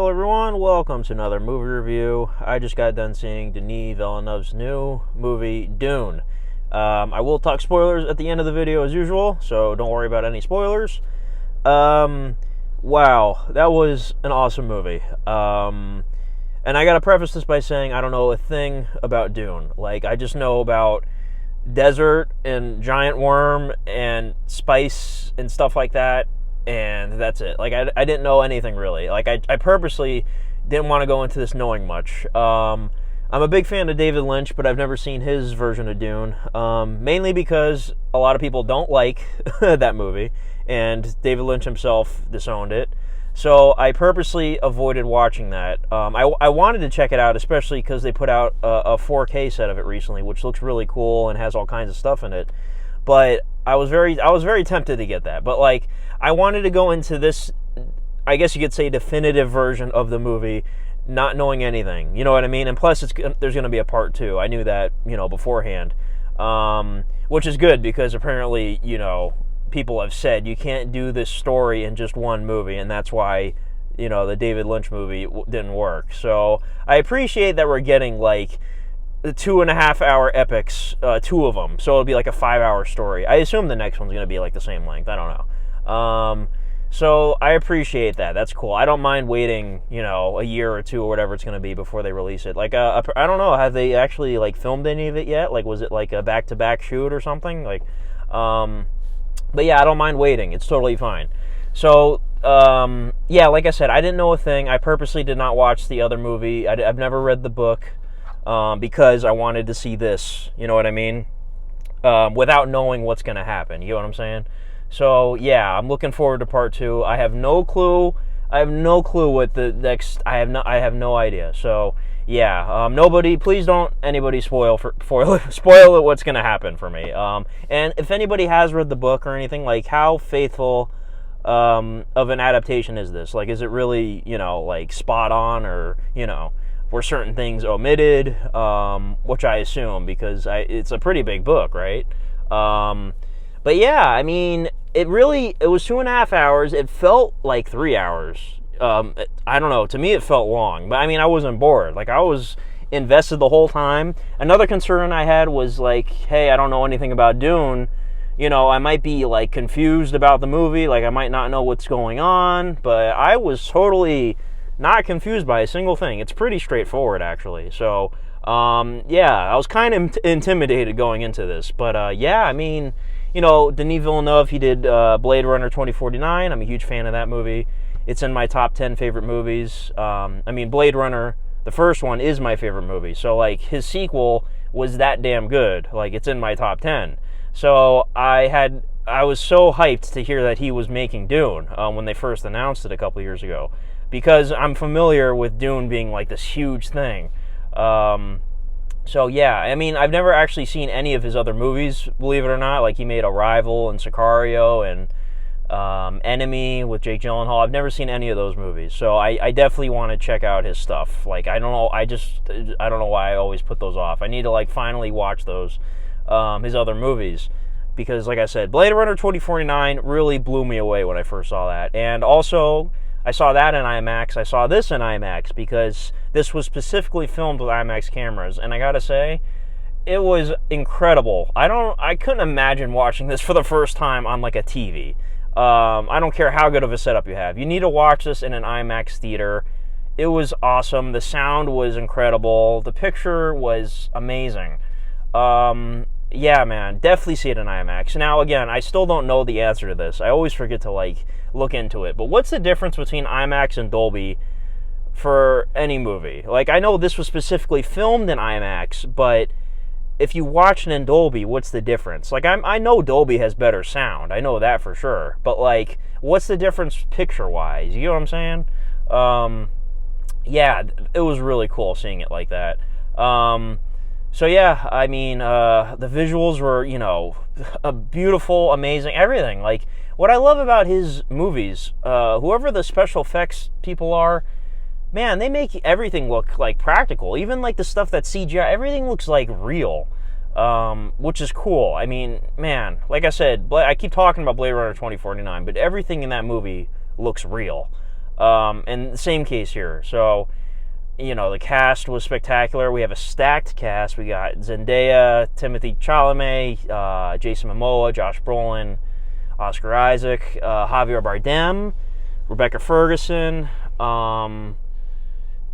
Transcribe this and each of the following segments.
Hello everyone, welcome to another movie review. I just got done seeing Denis Villeneuve's new movie, Dune. I will talk spoilers at the end of the video as usual, so don't worry about any spoilers. Wow, that was an awesome movie. And I gotta preface this by saying I don't know a thing about Dune. Like, I just know about desert and giant worm and spice and stuff like that. And that's it. Like, I didn't know anything really. Like, I purposely didn't want to go into this knowing much. I'm a big fan of David Lynch, but I've never seen his version of Dune. Mainly because a lot of people don't like that movie, and David Lynch himself disowned it. So I purposely avoided watching that. I wanted to check it out, especially because they put out a 4K set of it recently, which looks really cool and has all kinds of stuff in it. But I was very tempted to get that. But like, I wanted to go into this, I guess you could say, definitive version of the movie, not knowing anything. You know what I mean? And plus, there's going to be a part 2. I knew that, beforehand, which is good because apparently, people have said you can't do this story in just one movie, and that's why, the David Lynch movie didn't work. So I appreciate that we're getting like the 2.5-hour epics, 2 of them. So it'll be like a 5-hour story. I assume the next one's going to be like the same length. I don't know. So I appreciate that. That's cool. I don't mind waiting, a year or 2 or whatever it's going to be before they release it. Like, I don't know. Have they actually like filmed any of it yet? Like, was it like a back-to-back shoot or something? Like, but yeah, I don't mind waiting. It's totally fine. So, yeah, like I said, I didn't know a thing. I purposely did not watch the other movie. I've never read the book. Because I wanted to see this, you know what I mean? Without knowing what's going to happen, you know what I'm saying? So, yeah, I'm looking forward to part 2. I have no clue. What the next, I have no idea. So, yeah, please don't anybody spoil it what's going to happen for me. And if anybody has read the book or anything, like, how faithful of an adaptation is this? Like, is it really, like, spot on, or, were certain things omitted, which I assume, because it's a pretty big book, right? But yeah, I mean, it was 2.5 hours. It felt like 3 hours. I don't know. To me, it felt long. But I mean, I wasn't bored. Like, I was invested the whole time. Another concern I had was like, hey, I don't know anything about Dune. I might be like confused about the movie. Like, I might not know what's going on. But I was totally not confused by a single thing. It's pretty straightforward, actually. So, yeah, I was kind of intimidated going into this. But, yeah, I mean, Denis Villeneuve, he did Blade Runner 2049. I'm a huge fan of that movie. It's in my top 10 favorite movies. I mean, Blade Runner, the first one, is my favorite movie. So, like, his sequel was that damn good. Like, it's in my top 10. So, I was so hyped to hear that he was making Dune when they first announced it a couple years ago, because I'm familiar with Dune being like this huge thing. So yeah, I mean, I've never actually seen any of his other movies, believe it or not. Like, he made Arrival and Sicario and Enemy with Jake Gyllenhaal. I've never seen any of those movies, so I definitely want to check out his stuff. Like, I don't know why I always put those off. I need to like finally watch those, his other movies, because like I said, Blade Runner 2049 really blew me away when I first saw that. And also, I saw that in IMAX. I saw this in IMAX because this was specifically filmed with IMAX cameras, and I gotta say, it was incredible. I couldn't imagine watching this for the first time on like a TV. I don't care how good of a setup you have. You need to watch this in an IMAX theater. It was awesome. The sound was incredible. The picture was amazing. Yeah, man, definitely see it in IMAX. Now, again, I still don't know the answer to this. I always forget to, like, look into it. But what's the difference between IMAX and Dolby for any movie? Like, I know this was specifically filmed in IMAX, but if you watch it in Dolby, what's the difference? Like, I know Dolby has better sound. I know that for sure. But, like, what's the difference picture-wise? You know what I'm saying? Yeah, it was really cool seeing it like that. So yeah, I mean, the visuals were, beautiful, amazing, everything. Like, what I love about his movies, whoever the special effects people are, man, they make everything look like practical. Even like the stuff that's CGI, everything looks like real, which is cool. I mean, man, like I said, I keep talking about Blade Runner 2049, but everything in that movie looks real. And the same case here. So, the cast was spectacular. We have a stacked cast. We got Zendaya, Timothée Chalamet, Jason Momoa, Josh Brolin, Oscar Isaac, Javier Bardem, Rebecca Ferguson,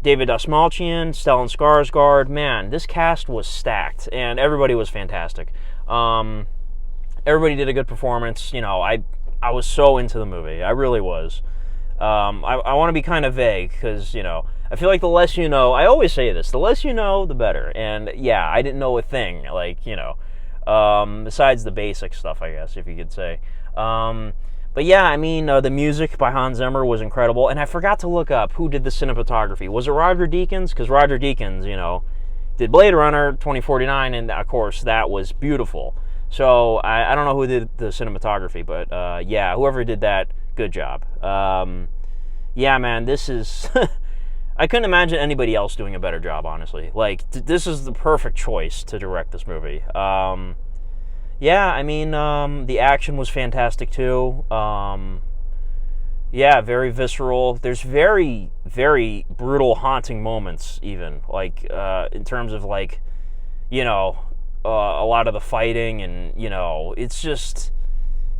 David Dastmalchian, Stellan Skarsgård. Man, this cast was stacked, and everybody was fantastic. Everybody did a good performance. I was so into the movie. I really was. I want to be kind of vague because, I feel like the less you know, I always say this, the less you know, the better. And yeah, I didn't know a thing, besides the basic stuff, I guess, if you could say. But yeah, the music by Hans Zimmer was incredible. And I forgot to look up who did the cinematography. Was it Roger Deakins? Because Roger Deakins, did Blade Runner 2049, and of course, that was beautiful. So I don't know who did the cinematography, but yeah, whoever did that, good job. Yeah, man, this is... I couldn't imagine anybody else doing a better job, honestly. This is the perfect choice to direct this movie. Yeah, the action was fantastic, too. Yeah, very visceral. There's very, very brutal, haunting moments, even. In terms of, a lot of the fighting, and, it's just...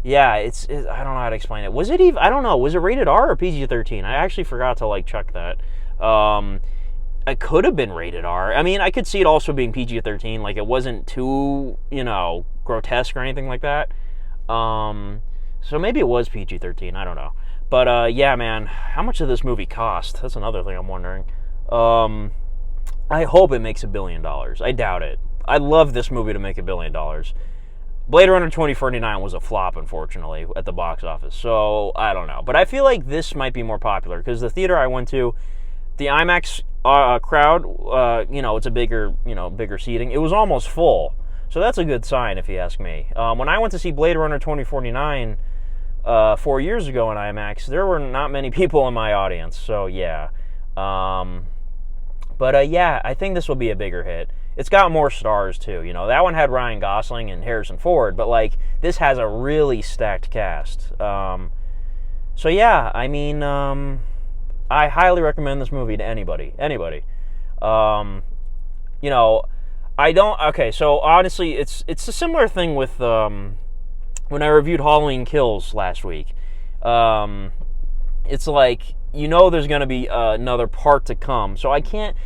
Yeah, I don't know how to explain it. Was it even... I don't know. Was it rated R or PG-13? I actually forgot to, check that. It could have been rated R. I could see it also being PG-13. It wasn't too, grotesque or anything like that. So maybe it was PG-13. I don't know. But, yeah, man, how much did this movie cost? That's another thing I'm wondering. I hope it makes $1 billion. I doubt it. I'd love this movie to make $1 billion. Blade Runner 2049 was a flop, unfortunately, at the box office. So, I don't know. But I feel like this might be more popular, because the theater I went to, the IMAX crowd, it's a bigger seating. It was almost full. So that's a good sign, if you ask me. When I went to see Blade Runner 2049 4 years ago in IMAX, there were not many people in my audience. So, yeah. But, yeah, I think this will be a bigger hit. It's got more stars, too. That one had Ryan Gosling and Harrison Ford, but, this has a really stacked cast. So, yeah, I highly recommend this movie to anybody. Anybody. Okay, so, honestly, it's a similar thing with, when I reviewed Halloween Kills last week. It's there's going to be another part to come. So I can't...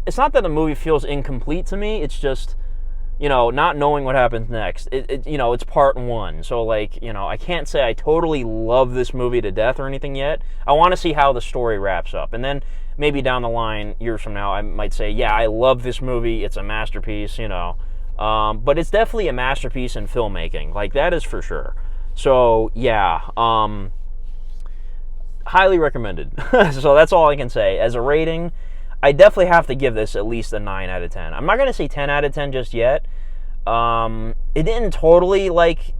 It's not that the movie feels incomplete to me. It's just, not knowing what happens next. It's part one. So, I can't say I totally love this movie to death or anything yet. I want to see how the story wraps up. And then maybe down the line, years from now, I might say, yeah, I love this movie. It's a masterpiece, But it's definitely a masterpiece in filmmaking. That is for sure. So, yeah. Highly recommended. So that's all I can say. As a rating, I definitely have to give this at least a 9 out of 10. I'm not going to say 10 out of 10 just yet. It didn't totally,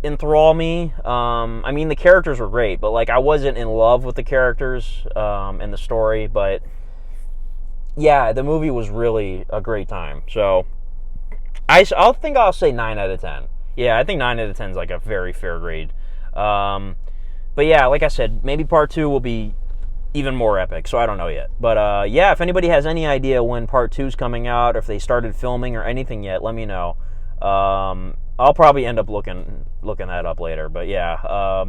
enthrall me. The characters were great, but, I wasn't in love with the characters and the story. But, yeah, the movie was really a great time. So, I'll think I'll say 9 out of 10. Yeah, I think 9 out of 10 is, a very fair grade. But yeah, like I said, maybe part 2 will be even more epic, so I don't know yet. But yeah, if anybody has any idea when part 2 is coming out, or if they started filming or anything yet, let me know. I'll probably end up looking that up later. But yeah,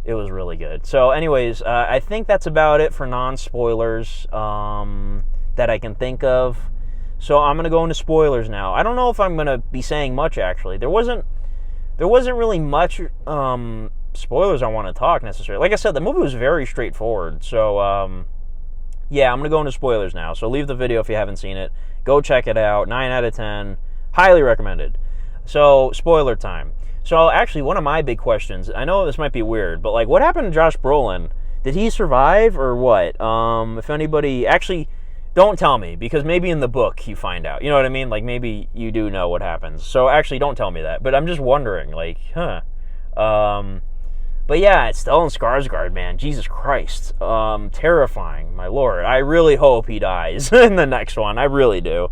it was really good. So anyways, I think that's about it for non-spoilers that I can think of. So I'm going to go into spoilers now. I don't know if I'm going to be saying much, actually. There wasn't really much... spoilers I want to talk necessarily. Like I said, the movie was very straightforward. So, yeah, I'm going to go into spoilers now. So leave the video if you haven't seen it. Go check it out. 9 out of 10. Highly recommended. So, spoiler time. So, actually, one of my big questions, I know this might be weird, but, what happened to Josh Brolin? Did he survive or what? If anybody... Actually, don't tell me, because maybe in the book you find out. You know what I mean? Maybe you do know what happens. So, actually, don't tell me that. But I'm just wondering, But yeah, it's Stellan Skarsgård, man. Jesus Christ. Terrifying, my lord. I really hope he dies in the next one. I really do.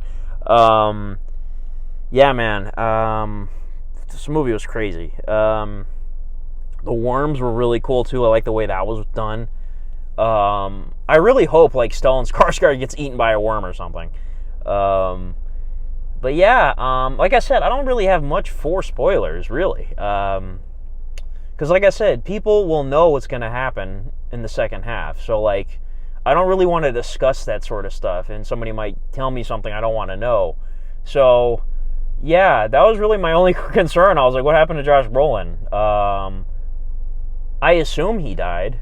Yeah, man. This movie was crazy. The worms were really cool, too. I like the way that was done. I really hope like Stellan Skarsgård gets eaten by a worm or something. But yeah, like I said, I don't really have much for spoilers, really. Because like I said, people will know what's going to happen in the second half. So like, I don't really want to discuss that sort of stuff, and somebody might tell me something I don't want to know. So yeah, that was really my only concern. I was like, what happened to Josh Brolin? I assume he died.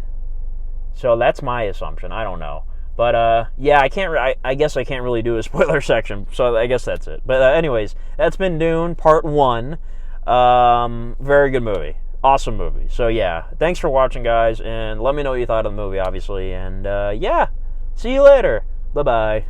So that's my assumption. I don't know. But yeah, I guess I can't really do a spoiler section. So I guess that's it. But anyways, that's been Dune Part 1. Very good movie. Awesome movie. So yeah, thanks for watching, guys, and let me know what you thought of the movie, obviously. And yeah, see you later. Bye-bye.